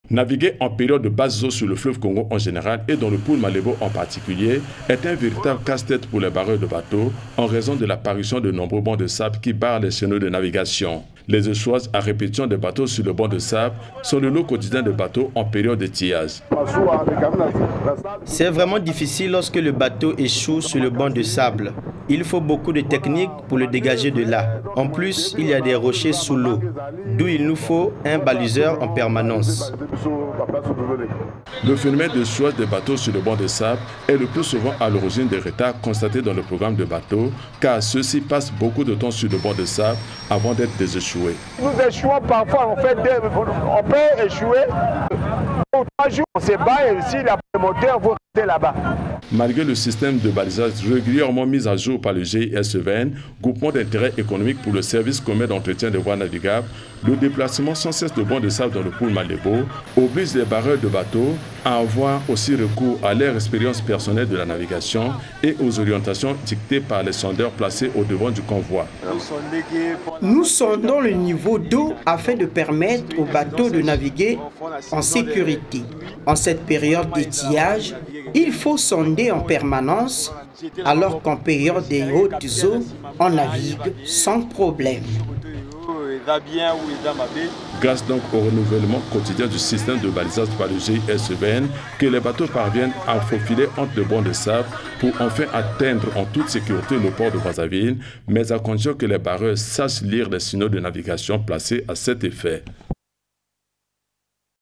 Naviguer en période de basse eau sur le fleuve Congo en général et dans le Poul Malebo en particulier est un véritable casse-tête pour les barreurs de bateaux en raison de l'apparition de nombreux bancs de sable qui barrent les chenaux de navigation. Les échouages à répétition des bateaux sur le banc de sable sont le lot quotidien de bateaux en période de tillage. C'est vraiment difficile lorsque le bateau échoue sur le banc de sable. Il faut beaucoup de technique pour le dégager de là. En plus, il y a des rochers sous l'eau, d'où il nous faut un baliseur en permanence. Le phénomène de d'échouage des bateaux sur le banc de sable est le plus souvent à l'origine des retards constatés dans le programme de bateaux, car ceux-ci passent beaucoup de temps sur le banc de sable avant d'être déséchoués. Nous échouons parfois, on peut échouer. Pour 3 jours, on se bat et si la moteur vous rester là-bas. Malgré le système de balisage régulièrement mis à jour par le GISEVN, groupement d'intérêt économique pour le service commun d'entretien des voies navigables, le déplacement sans cesse de bancs de sable dans le Poul Malebo oblige les barreurs de bateaux à avoir aussi recours à leur expérience personnelle de la navigation et aux orientations dictées par les sondeurs placés au devant du convoi. Nous sondons le niveau d'eau afin de permettre aux bateaux de naviguer en sécurité. En cette période d'étiage, il faut sonder en permanence, alors qu'en période des hautes eaux, on navigue sans problème. Grâce donc au renouvellement quotidien du système de balisage par le GISEVN, que les bateaux parviennent à faufiler entre les bancs de sable pour enfin atteindre en toute sécurité le port de Brazzaville, mais à condition que les barreurs sachent lire les signaux de navigation placés à cet effet.